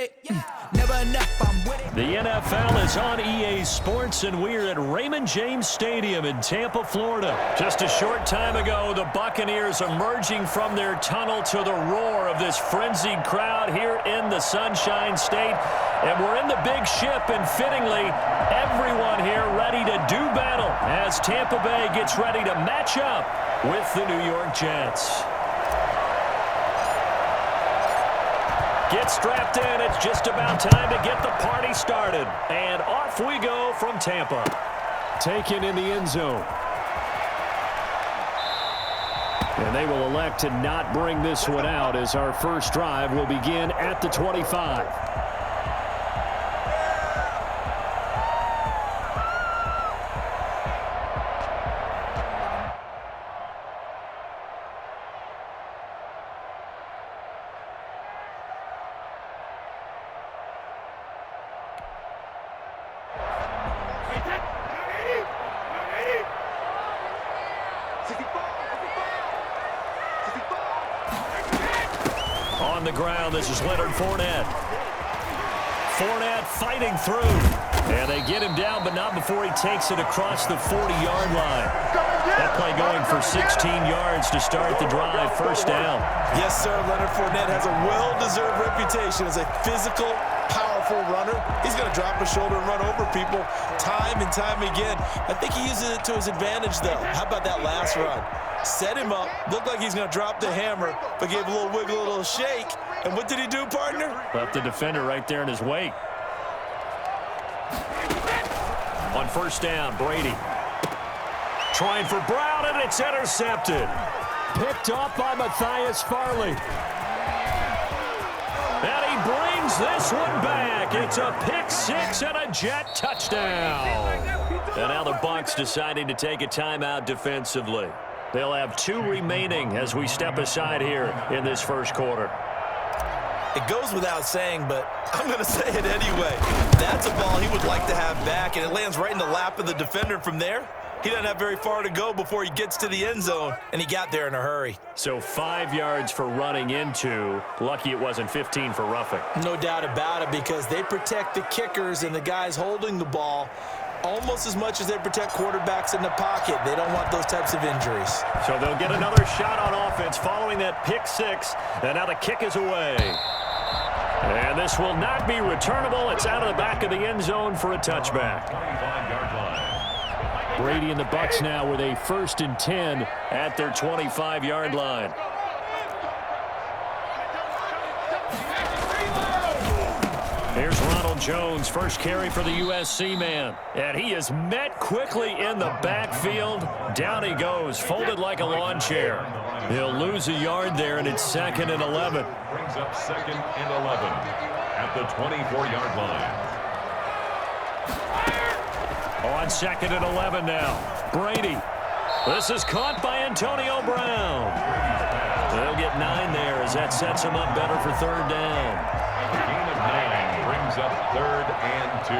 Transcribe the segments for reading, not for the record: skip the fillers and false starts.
it. Never enough, I'm with it. The NFL is on EA Sports, and we're at Raymond James Stadium in Tampa, Florida. Just a short time ago, the Buccaneers emerging from their tunnel to the roar of this frenzied crowd here in the Sunshine State. And we're in the big ship, and fittingly, everyone here ready to do battle as Tampa Bay gets ready to match up with the New York Jets. Get strapped in. It's just about time to get the party started. And off we go from Tampa. Taken in the end zone. And they will elect to not bring this one out as our first drive will begin at the 25. On the ground, this is Leonard Fournette. Fournette fighting through. And they get him down, but not before he takes it across the 40-yard line. That play going for 16 yards to start the drive. First down. Yes, sir. Leonard Fournette has a well-deserved reputation as a physical, powerful runner. He's going to drop his shoulder and run over people time and time again. I think he uses it to his advantage, though. How about that last run? Set him up, looked like he's going to drop the hammer, but gave a little wiggle, a little shake. And what did he do, partner? Left the defender right there in his wake. On first down, Brady. Trying for Brown, and it's intercepted. Picked off by Matthias Farley. And he brings this one back. It's a pick six and a Jet touchdown. And now the Bucs deciding to take a timeout defensively. They'll have 2 remaining as we step aside here in this first quarter. It goes without saying, but I'm going to say it anyway. That's a ball he would like to have back, and it lands right in the lap of the defender. From there, he doesn't have very far to go before he gets to the end zone, and he got there in a hurry. So 5 yards for running into. Lucky it wasn't 15 for roughing. No doubt about it, because they protect the kickers and the guys holding the ball almost as much as they protect quarterbacks in the pocket. They don't want those types of injuries. So they'll get another shot on offense following that pick six, and now the kick is away. And this will not be returnable. It's out of the back of the end zone for a touchback. Brady and the Bucs now with a 1st and 10 at their 25-yard line. Here's Ronald Jones, first carry for the USC man. And he is met quickly in the backfield. Down he goes, folded like a lawn chair. He'll lose a yard there, and it's 2nd and 11. Brings up 2nd and 11 at the 24-yard line. On 2nd and 11 now. Brady. This is caught by Antonio Brown. They'll get 9 there as that sets him up better for 3rd down. A gain of 9 brings up 3rd and 2.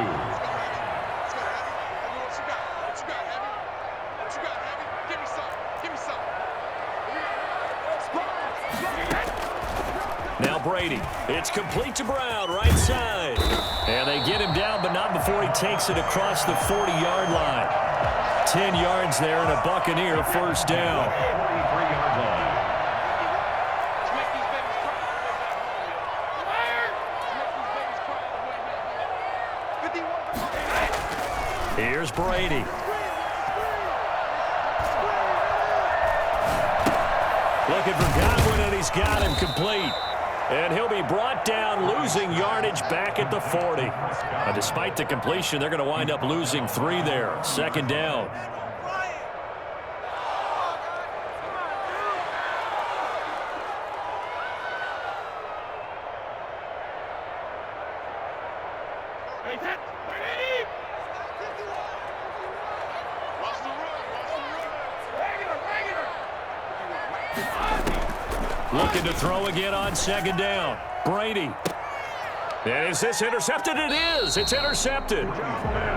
Now Brady. It's complete to Brown, right side. And they get him down, but not before he takes it across the 40-yard line. 10 yards there and a Buccaneer first down. 43-yard line. Here's Brady. Looking for Godwin, and he's got him complete. And he'll be brought down, losing yardage back at the 40. And despite the completion, they're going to wind up losing 3 there. 2nd down. Looking to throw again on 2nd down. Brady. And is this intercepted? It is. It's intercepted.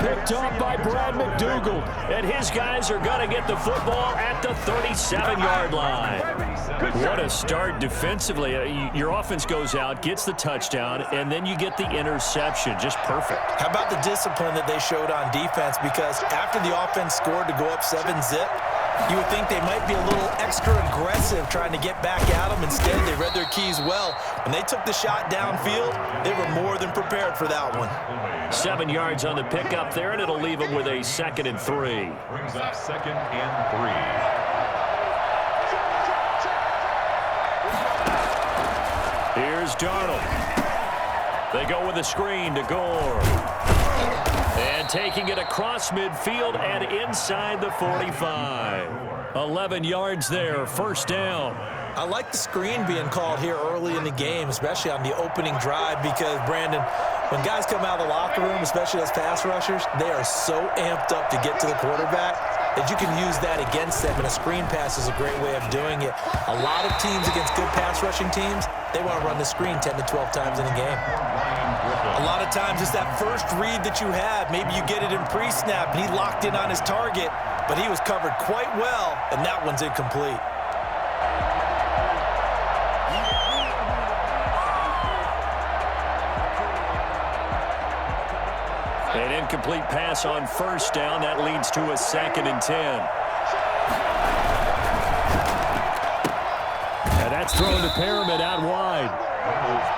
Picked off by Brad McDougald. And his guys are going to get the football at the 37-yard line. What a start defensively. Your offense goes out, gets the touchdown, and then you get the interception. Just perfect. How about the discipline that they showed on defense? Because after the offense scored to go up 7-zip, you would think they might be a little extra aggressive trying to get back at them. Instead, they read their keys well. When they took the shot downfield, they were more than prepared for that one. 7 yards on the pickup there, and it'll leave them with a 2nd and 3. Brings up 2nd and 3. Here's Darnold. They go with a screen to Gore. And taking it across midfield and inside the 45. 11 yards there, 1st down. I like the screen being called here early in the game, especially on the opening drive, because, Brandon, when guys come out of the locker room, especially as pass rushers, they are so amped up to get to the quarterback that you can use that against them, and a screen pass is a great way of doing it. A lot of teams against good pass rushing teams, they want to run the screen 10 to 12 times in a game. A lot of times it's that first read that you have. Maybe you get it in pre-snap, and he locked in on his target, but he was covered quite well, and that one's incomplete. An incomplete pass on 1st down. That leads to a 2nd and 10. And that's thrown to Pyramid out wide.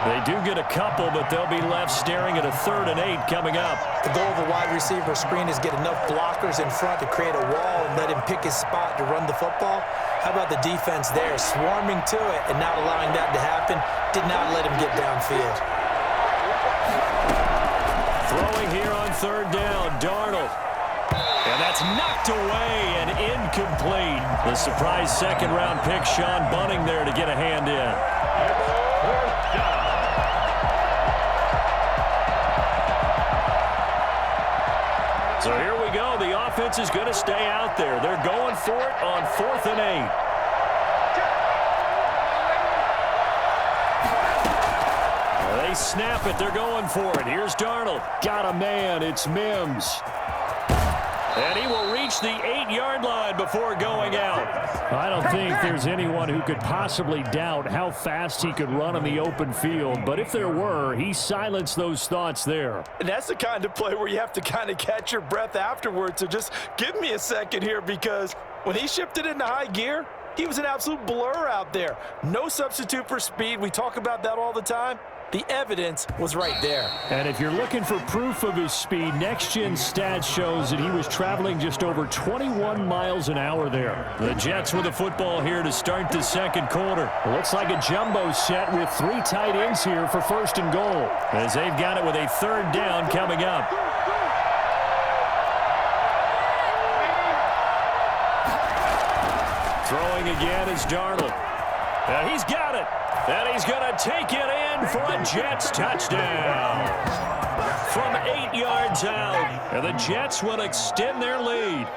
They do get a couple, but they'll be left staring at a 3rd and 8 coming up. The goal of a wide receiver screen is get enough blockers in front to create a wall and let him pick his spot to run the football. How about the defense there, swarming to it and not allowing that to happen? Did not let him get downfield. Throwing here on 3rd down, Darnold. And that's knocked away and incomplete. The surprise 2nd-round pick, Sean Bunting there to get a hand in. So here we go. The offense is going to stay out there. They're going for it on 4th and 8. They snap it. They're going for it. Here's Darnold. Got a man. It's Mims. And he will reach the 8-yard line before going out. I don't think there's anyone who could possibly doubt how fast he could run on the open field. But if there were, he silenced those thoughts there. And that's the kind of play where you have to kind of catch your breath afterwards. So just give me a second here, because when he shifted into high gear, he was an absolute blur out there. No substitute for speed. We talk about that all the time. The evidence was right there. And if you're looking for proof of his speed, Next Gen Stats shows that he was traveling just over 21 miles an hour there. The Jets with the football here to start the 2nd quarter. Looks like a jumbo set with 3 tight ends here for 1st and goal. As they've got it with a 3rd down coming up. Throwing again is Darnold. And he's got it. And he's going to take it in for a Jets touchdown. From 8 yards out. And the Jets will extend their lead.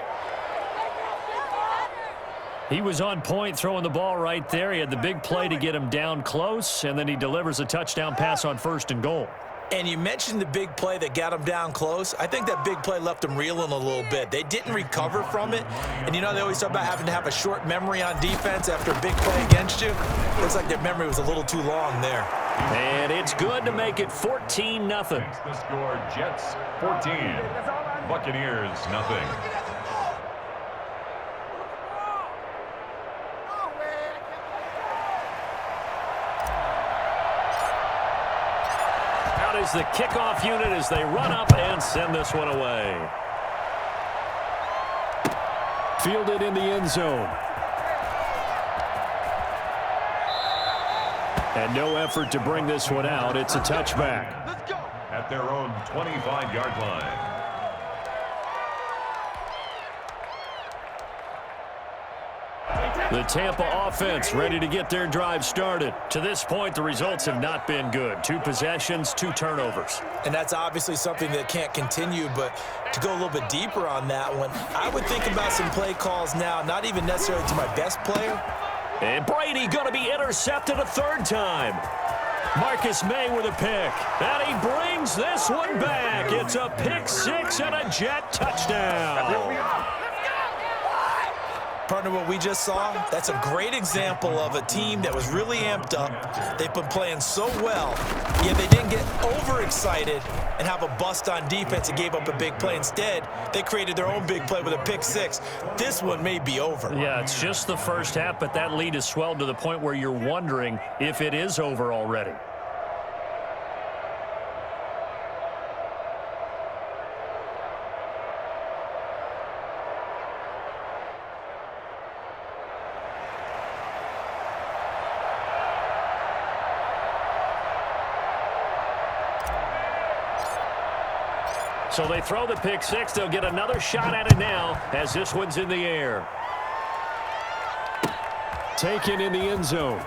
He was on point throwing the ball right there. He had the big play to get him down close, and then he delivers a touchdown pass on 1st and goal. And you mentioned the big play that got him down close. I think that big play left them reeling a little bit. They didn't recover from it. And, you know, they always talk about having to have a short memory on defense after a big play against you. Looks like their memory was a little too long there. And it's good to make it 14-0. The score, Jets 14, Buccaneers nothing. Is the kickoff unit as they run up and send this one away. Fielded in the end zone. And no effort to bring this one out. It's a touchback. At their own 25-yard line. The Tampa offense ready to get their drive started. To this point, the results have not been good. 2 possessions, 2 turnovers. And that's obviously something that can't continue, but to go a little bit deeper on that one, I would think about some play calls now, not even necessarily to my best player. And Brady going to be intercepted a 3rd time. Marcus May with a pick. And he brings this one back. It's a pick 6 and a Jet touchdown. Partner, what we just saw, that's a great example of a team that was really amped up. They've been playing so well, yet they didn't get overexcited and have a bust on defense and gave up a big play. Instead, they created their own big play with a pick six. This one may be over. Yeah, it's just the first half, but that lead has swelled to the point where you're wondering if it is over already. So they throw the pick six. They'll get another shot at it now as this one's in the air. Taken in the end zone.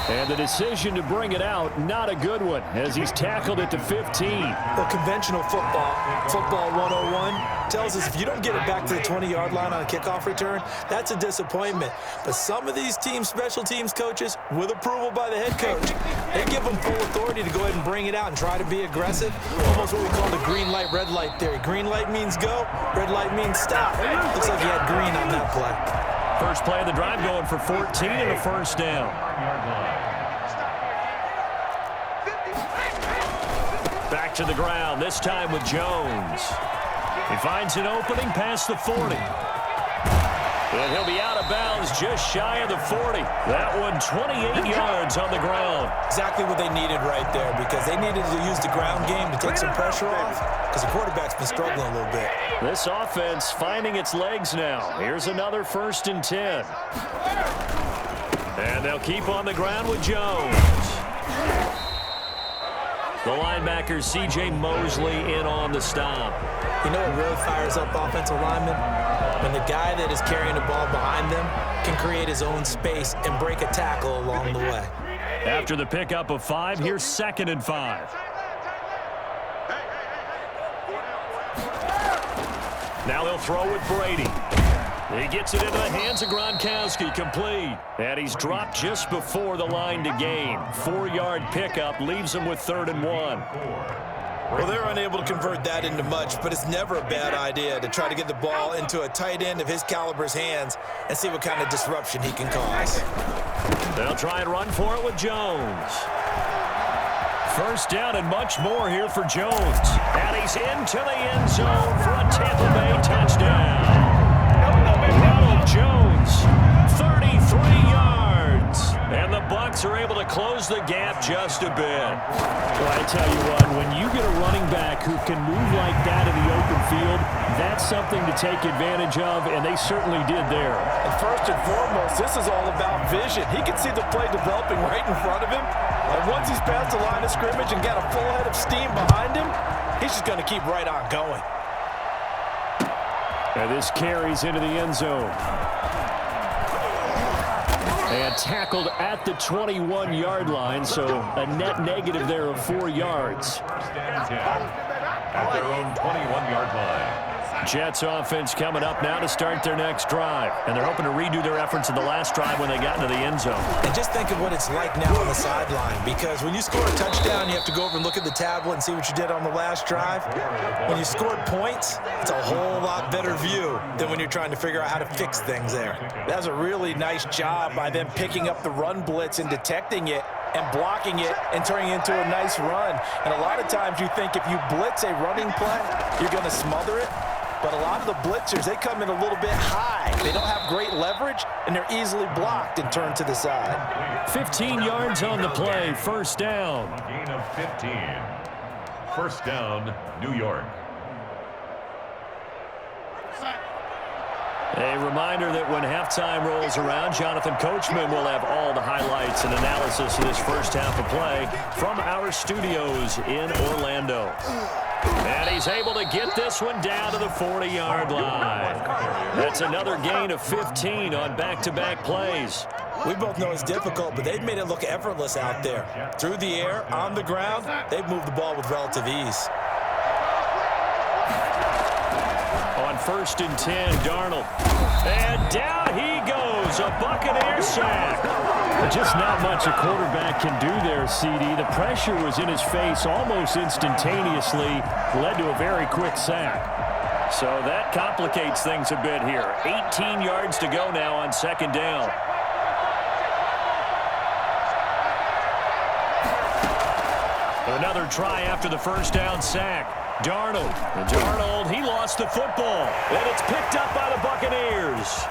And the decision to bring it out, not a good one, as he's tackled at the 15. Well, conventional football 101, tells us if you don't get it back to the 20-yard line on a kickoff return, that's a disappointment. But some of these special teams coaches, with approval by the head coach, they give them full authority to go ahead and bring it out and try to be aggressive. Almost what we call the green light, red light theory. Green light means go, red light means stop. Looks like he had green on that play. First play of the drive going for 14 and a first down. Back to the ground, this time with Jones. He finds an opening past the 40. And he'll be out of bounds just shy of the 40. That one 28 yards on the ground. Exactly what they needed right there, because they needed to use the ground game to take some pressure off, because the quarterback's been struggling a little bit. This offense finding its legs now. Here's another 1st and 10. And they'll keep on the ground with Jones. The linebacker, C.J. Mosley, in on the stop. You know what really fires up offensive linemen? When the guy that is carrying the ball behind them can create his own space and break a tackle along the way. After the pickup of 5, here's 2nd and 5. Now they'll throw with Brady. He gets it into the hands of Gronkowski, complete. And he's dropped just before the line to gain. 4-yard pickup leaves him with 3rd and 1. Well, they're unable to convert that into much, but it's never a bad idea to try to get the ball into a tight end of his caliber's hands and see what kind of disruption he can cause. They'll try and run for it with Jones. First down and much more here for Jones. And he's into the end zone for a Tampa Bay touchdown. Ronald Jones, 33 yards. And the Bucs are able to close the gap just a bit. Well, I tell you what, when you get a running back who can move like that in the open field, that's something to take advantage of, and they certainly did there. And first and foremost, this is all about vision. He can see the play developing right in front of him. And once he's past the line of scrimmage and got a full head of steam behind him, he's just going to keep right on going. And this carries into the end zone. And tackled at the 21-yard line, so a net negative there of 4 yards. At their own 21-yard line. Jets offense coming up now to start their next drive. And they're hoping to redo their efforts in the last drive when they got into the end zone. And just think of what it's like now on the sideline, because when you score a touchdown, you have to go over and look at the tablet and see what you did on the last drive. When you scored points, it's a whole lot better view than when you're trying to figure out how to fix things there. That was a really nice job by them picking up the run blitz and detecting it and blocking it and turning it into a nice run. And a lot of times you think if you blitz a running play, you're going to smother it. But a lot of the blitzers, they come in a little bit high. They don't have great leverage, and they're easily blocked and turned to the side. 15 yards on the play, first down. Gain of 15. First down, New York. A reminder that when halftime rolls around, Jonathan Coachman will have all the highlights and analysis of this first half of play from our studios in Orlando. And he's able to get this one down to the 40-yard line. That's another gain of 15 on back-to-back plays. We both know it's difficult, but they've made it look effortless out there. Through the air, on the ground, they've moved the ball with relative ease. On 1st and 10, Darnold. And down he goes, a Buccaneer sack. Just not much a quarterback can do there, CD. The pressure was in his face almost instantaneously, led to a very quick sack. So that complicates things a bit here. 18 yards to go now on second down. Another try after the first down sack. Darnold, he lost the football. And it's picked up by the Buccaneers.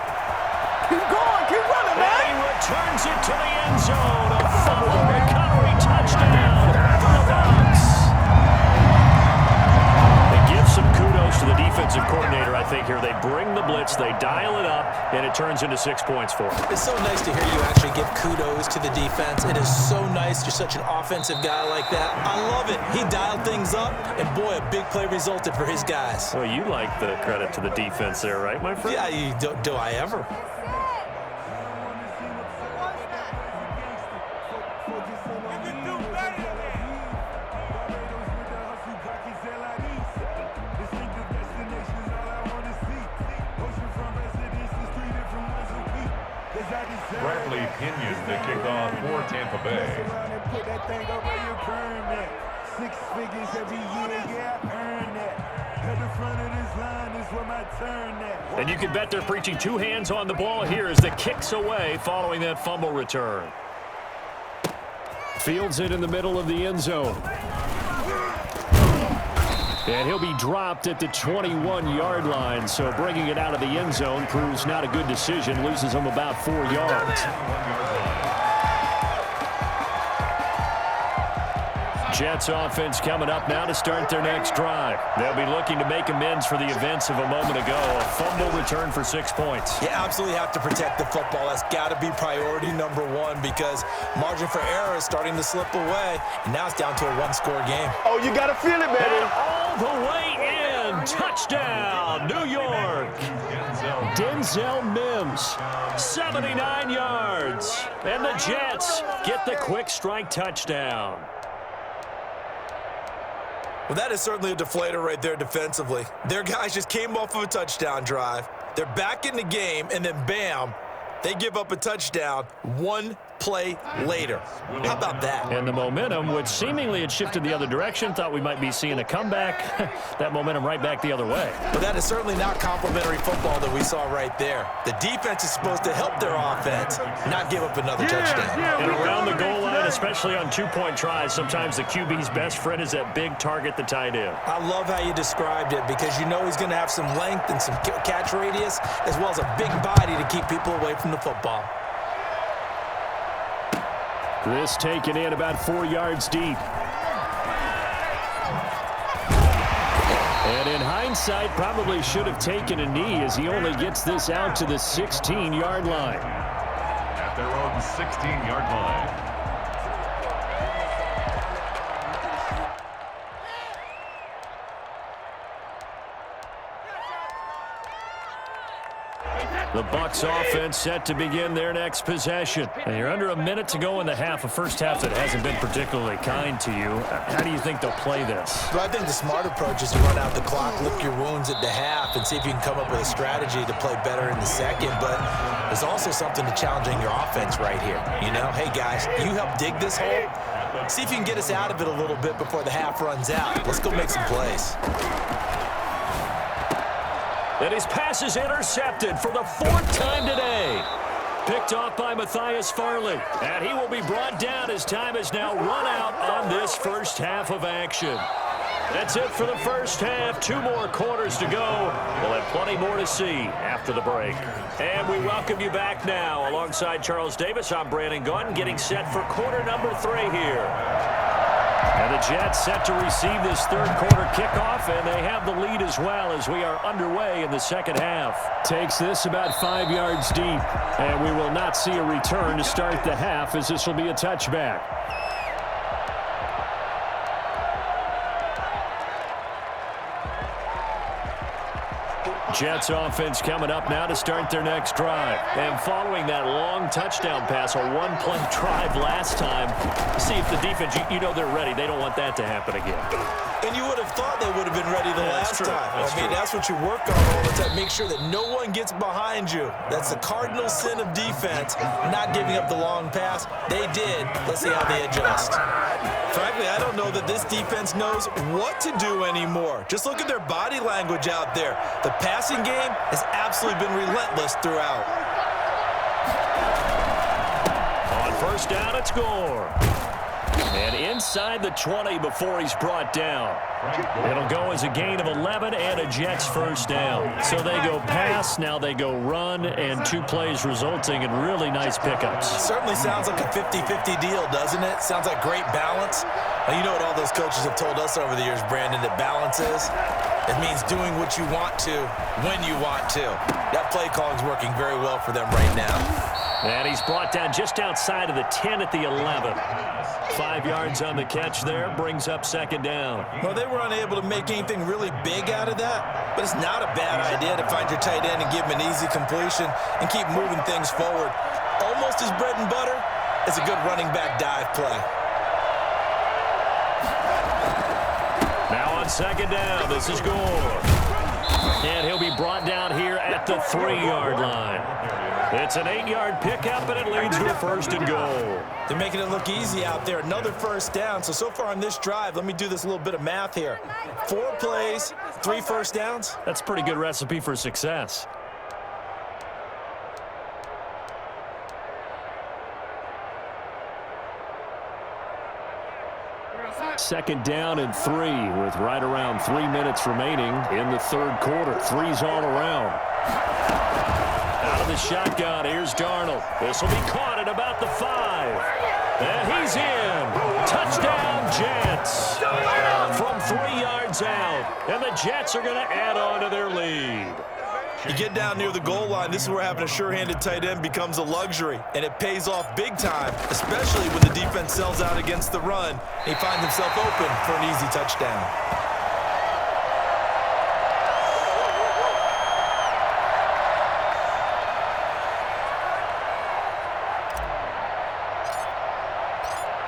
Keep going, keep running, man. And he returns it to the end zone. A fumble recovery touchdown for the Bucs. They give some kudos to the defensive coordinator, I think, here. They bring the blitz, they dial it up, and it turns into 6 points for them. It's so nice to hear you actually give kudos to the defense. It is so nice. You're such an offensive guy like that. I love it. He dialed things up, and boy, a big play resulted for his guys. Well, you like the credit to the defense there, right, my friend? Yeah, do I ever? Bradley Pinion, the kickoff for Tampa Bay. And you can bet they're preaching two hands on the ball here as the kick's away following that fumble return. Fields it in the middle of the end zone. And he'll be dropped at the 21-yard line, so bringing it out of the end zone proves not a good decision, loses him about 4 yards. Jets offense coming up now to start their next drive. They'll be looking to make amends for the events of a moment ago. A fumble return for 6 points. You absolutely have to protect the football. That's got to be priority number one because margin for error is starting to slip away, and now it's down to a one-score game. Oh, you got to feel it, baby. And all the way in. Touchdown, New York. Denzel Mims, 79 yards. And the Jets get the quick strike touchdown. Well, that is certainly a deflator right there defensively. Their guys just came off of a touchdown drive. They're back in the game, and then bam, they give up a touchdown one play later. How about that? And the momentum, which seemingly had shifted the other direction, thought we might be seeing a comeback. That momentum right back the other way. But that is certainly not complimentary football that we saw right there. The defense is supposed to help their offense, not give up another touchdown. And around the goal line, especially on two-point tries, sometimes the QB's best friend is that big target, the tight end. I love how you described it because you know he's going to have some length and some catch radius as well as a big body to keep people away from the football. This taken in about 4 yards deep. And in hindsight, probably should have taken a knee as he only gets this out to the 16-yard line. At their own 16-yard line. The Bucs offense set to begin their next possession. And you're under a minute to go in the half, a first half that hasn't been particularly kind to you. How do you think they'll play this? Well, I think the smart approach is to run out the clock, lick your wounds at the half, and see if you can come up with a strategy to play better in the second. But there's also something to challenging your offense right here. You know, hey, guys, you help dig this hole. See if you can get us out of it a little bit before the half runs out. Let's go make some plays. And his pass is intercepted for the fourth time today. Picked off by Matthias Farley. And he will be brought down as time has now run out on this first half of action. That's it for the first half. 2 more quarters to go. We'll have plenty more to see after the break. And we welcome you back now. Alongside Charles Davis, I'm Brandon Gunn, getting set for quarter number 3 here. And the Jets set to receive this third quarter kickoff, and they have the lead as well as we are underway in the second half. Takes this about 5 yards deep, and we will not see a return to start the half as this will be a touchback. Jets offense coming up now to start their next drive. And following that long touchdown pass, a one-play drive last time, see if the defense, you know they're ready. They don't want that to happen again. And you would have thought they would have been ready the last time. That's what you work on all the time. Make sure that no one gets behind you. That's the cardinal sin of defense, not giving up the long pass. They did. Let's see how they adjust. Frankly, I don't know show that this defense knows what to do anymore. Just look at their body language out there. The passing game has absolutely been relentless throughout. On first down, it's Gore. And inside the 20 before he's brought down. It'll go as a gain of 11 and a Jets first down. So they go pass, now they go run, and 2 plays resulting in really nice pickups. Certainly sounds like a 50-50 deal, doesn't it? Sounds like great balance. Now, you know what all those coaches have told us over the years, Brandon, that balance is? It means doing what you want to when you want to. That play calling is working very well for them right now. And he's brought down just outside of the 10 at the 11. 5 yards on the catch there, brings up second down. Well, they were unable to make anything really big out of that, but it's not a bad idea to find your tight end and give him an easy completion and keep moving things forward. Almost as bread and butter as a good running back dive play. Now on second down, this is Gore. And he'll be brought down here at the 3-yard line. It's an 8-yard pickup, and it leads to a first and goal. They're making it look easy out there. Another first down. So far on this drive, let me do this little bit of math here. 4 plays, 3 first downs. That's a pretty good recipe for success. Second down and 3 with right around 3 minutes remaining in the third quarter. 3's all around. Out of the shotgun, here's Darnold. This will be caught at about the 5. And he's in. Touchdown, Jets. From 3 yards out. And the Jets are going to add on to their lead. You get down near the goal line, this is where having a sure-handed tight end becomes a luxury, and it pays off big time, especially when the defense sells out against the run. He finds himself open for an easy touchdown.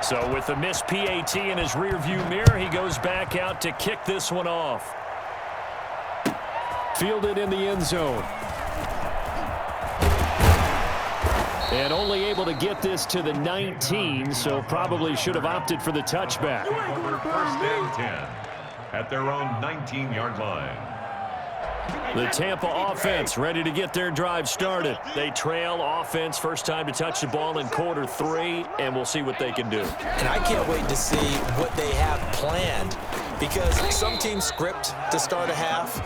So with the missed PAT in his rearview mirror, he goes back out to kick this one off. Fielded in the end zone. And only able to get this to the 19, so probably should have opted for the touchback. First and 10 at their own 19-yard line. The Tampa offense ready to get their drive started. They trail offense, first time to touch the ball in quarter 3, and we'll see what they can do. And I can't wait to see what they have planned, because some teams script to start a half.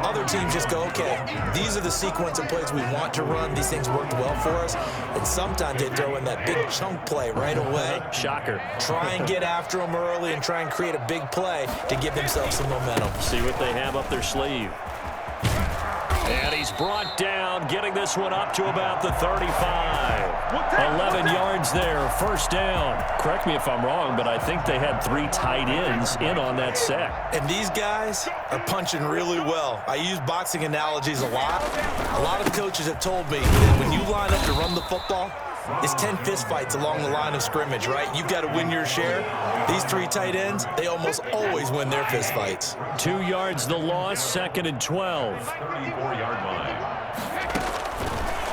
Other teams just go, okay, these are the sequence of plays we want to run. These things worked well for us. And sometimes they throw in that big chunk play right away. Shocker. Try and get after them early and try and create a big play to give themselves some momentum. See what they have up their sleeve. And he's brought down, getting this one up to about the 35. 11 yards there, first down. Correct me if I'm wrong, but I think they had 3 tight ends in on that set. And these guys are punching really well. I use boxing analogies a lot. A lot of coaches have told me that when you line up to run the football, it's 10 fistfights along the line of scrimmage, right? You've got to win your share. These 3 tight ends, they almost always win their fistfights. 2 yards the loss, second and 12. 34-yard line.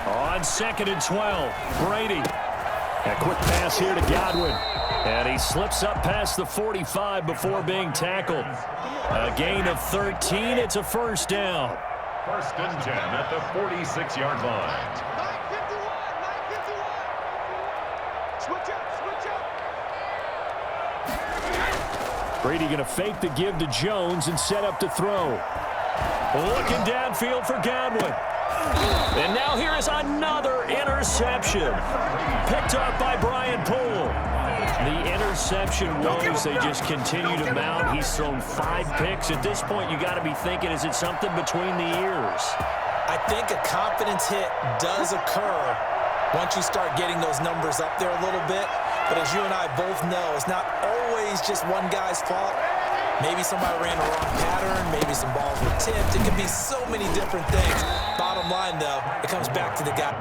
On second and 12, Brady. A quick pass here to Godwin. And he slips up past the 45 before being tackled. A gain of 13, it's a first down. First and 10 at the 46-yard line. Brady going to fake the give to Jones and set up to throw. Looking downfield for Godwin. And now here is another interception. Picked up by Brian Poole. The interception woes, they just continue to mount. He's thrown 5 picks. At this point, you got to be thinking, is it something between the ears? I think a confidence hit does occur once you start getting those numbers up there a little bit. But as you and I both know, it's not always just one guy's fault. Maybe somebody ran the wrong pattern. Maybe some balls were tipped. It could be so many different things. Bottom line, though, it comes back to the guy.